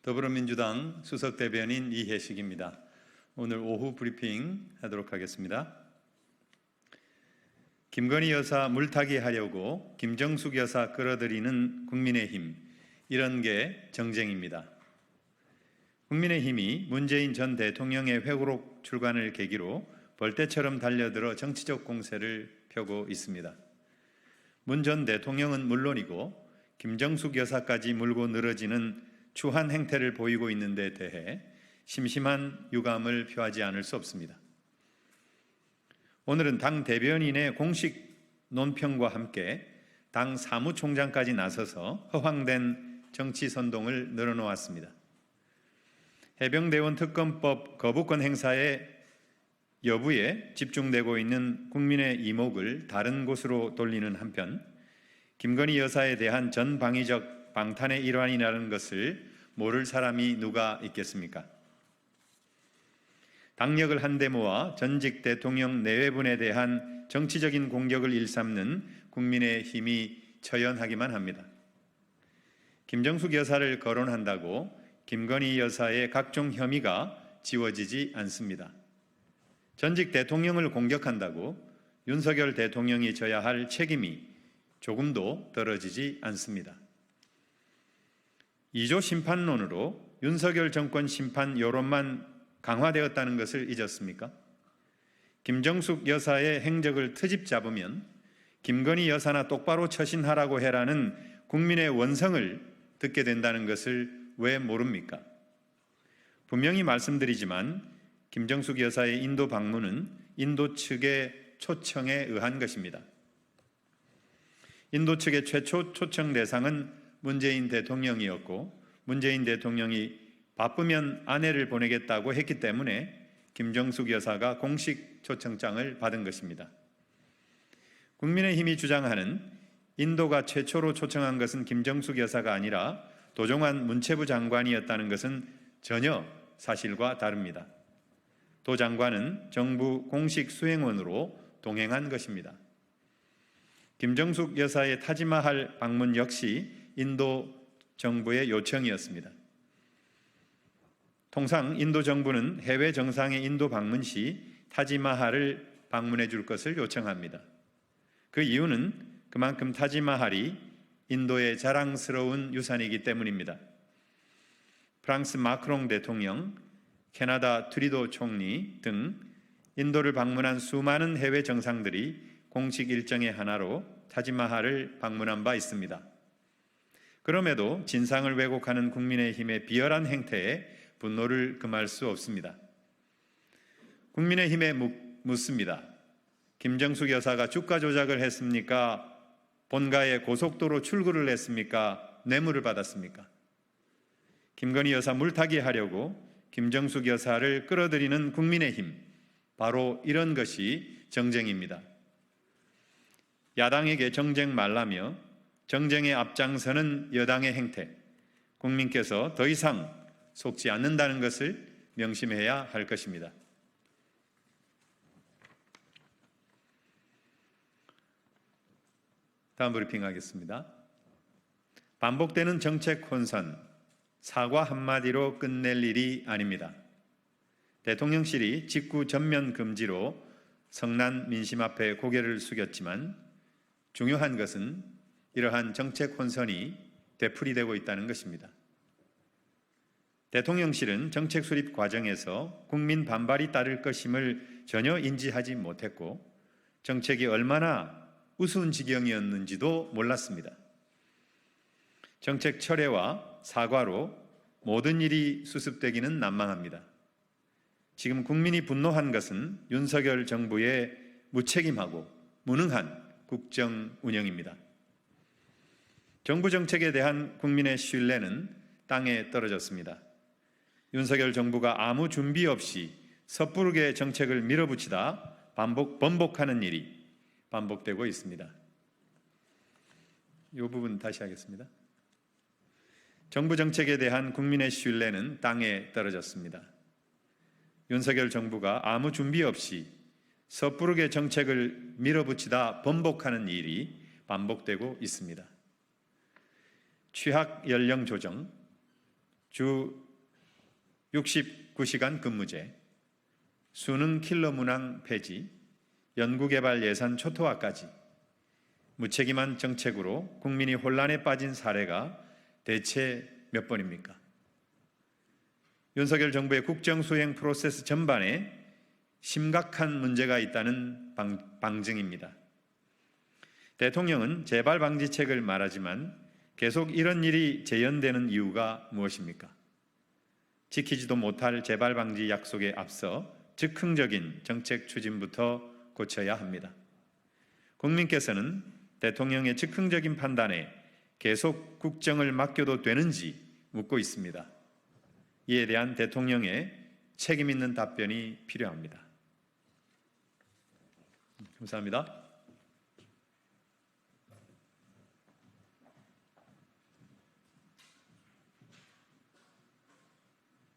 더불어민주당 수석대변인 이혜식입니다. 오늘 오후 브리핑 하도록 하겠습니다. 김건희 여사 물타기 하려고 김정숙 여사 끌어들이는 국민의힘, 이런 게 정쟁입니다. 국민의힘이 문재인 전 대통령의 회고록 출간을 계기로 벌떼처럼 달려들어 정치적 공세를 펴고 있습니다. 문 전 대통령은 물론이고 김정숙 여사까지 물고 늘어지는 추한 행태를 보이고 있는 데 대해 심심한 유감을 표하지 않을 수 없습니다. 오늘은 당 대변인의 공식 논평과 함께 당 사무총장까지 나서서 허황된 정치 선동을 늘어놓았습니다. 해병대원 특검법 거부권 행사의 여부에 집중되고 있는 국민의 이목을 다른 곳으로 돌리는 한편 김건희 여사에 대한 전방위적 방탄의 일환이라는 것을 모를 사람이 누가 있겠습니까? 당력을 한데 모아 전직 대통령 내외분에 대한 정치적인 공격을 일삼는 국민의힘이 처연하기만 합니다. 김정숙 여사를 거론한다고 김건희 여사의 각종 혐의가 지워지지 않습니다. 전직 대통령을 공격한다고 윤석열 대통령이 져야 할 책임이 조금도 떨어지지 않습니다. 2조 심판론으로 윤석열 정권 심판 여론만 강화되었다는 것을 잊었습니까? 김정숙 여사의 행적을 트집 잡으면 김건희 여사나 똑바로 처신하라고 해라는 국민의 원성을 듣게 된다는 것을 왜 모릅니까? 분명히 말씀드리지만 김정숙 여사의 인도 방문은 인도 측의 초청에 의한 것입니다. 인도 측의 최초 초청 대상은 문재인 대통령이었고 문재인 대통령이 바쁘면 아내를 보내겠다고 했기 때문에 김정숙 여사가 공식 초청장을 받은 것입니다. 국민의힘이 주장하는 인도가 최초로 초청한 것은 김정숙 여사가 아니라 도종환 문체부 장관이었다는 것은 전혀 사실과 다릅니다. 도 장관은 정부 공식 수행원으로 동행한 것입니다. 김정숙 여사의 타지마할 방문 역시 인도 정부의 요청이었습니다. 통상 인도 정부는 해외 정상의 인도 방문 시 타지마할을 방문해 줄 것을 요청합니다. 그 이유는 그만큼 타지마할이 인도의 자랑스러운 유산이기 때문입니다. 프랑스 마크롱 대통령, 캐나다 트리도 총리 등 인도를 방문한 수많은 해외 정상들이 공식 일정의 하나로 타지마할을 방문한 바 있습니다. 그럼에도 진상을 왜곡하는 국민의힘의 비열한 행태에 분노를 금할 수 없습니다. 국민의힘에 묻습니다. 김정숙 여사가 주가 조작을 했습니까? 본가에 고속도로 출구를 냈습니까? 뇌물을 받았습니까? 김건희 여사 물타기 하려고 김정숙 여사를 끌어들이는 국민의힘, 바로 이런 것이 정쟁입니다. 야당에게 정쟁 말라며 정쟁에 앞장서는 여당의 행태, 국민께서 더 이상 속지 않는다는 것을 명심해야 할 것입니다. 다음 브리핑 하겠습니다. 반복되는 정책 혼선, 사과 한마디로 끝낼 일이 아닙니다. 대통령실이 직구 전면 금지로 성난 민심 앞에 고개를 숙였지만 중요한 것은 이러한 정책 혼선이 되풀이되고 있다는 것입니다. 대통령실은 정책 수립 과정에서 국민 반발이 따를 것임을 전혀 인지하지 못했고 정책이 얼마나 우스운 지경이었는지도 몰랐습니다. 정책 철회와 사과로 모든 일이 수습되기는 난망합니다. 지금 국민이 분노한 것은 윤석열 정부의 무책임하고 무능한 국정 운영입니다. 정부 정책에 대한 국민의 신뢰는 땅에 떨어졌습니다. 윤석열 정부가 아무 준비 없이 섣부르게 정책을 밀어붙이다 번복하는 일이 반복되고 있습니다. 이 부분 다시 하겠습니다. 정부 정책에 대한 국민의 신뢰는 땅에 떨어졌습니다. 윤석열 정부가 아무 준비 없이 섣부르게 정책을 밀어붙이다 번복하는 일이 반복되고 있습니다. 취학 연령 조정, 주 69시간 근무제, 수능 킬러 문항 폐지, 연구개발 예산 초토화까지 무책임한 정책으로 국민이 혼란에 빠진 사례가 대체 몇 번입니까? 윤석열 정부의 국정수행 프로세스 전반에 심각한 문제가 있다는 방증입니다. 대통령은 재발 방지책을 말하지만 계속 이런 일이 재현되는 이유가 무엇입니까? 지키지도 못할 재발 방지 약속에 앞서 즉흥적인 정책 추진부터 고쳐야 합니다. 국민께서는 대통령의 즉흥적인 판단에 계속 국정을 맡겨도 되는지 묻고 있습니다. 이에 대한 대통령의 책임 있는 답변이 필요합니다. 감사합니다.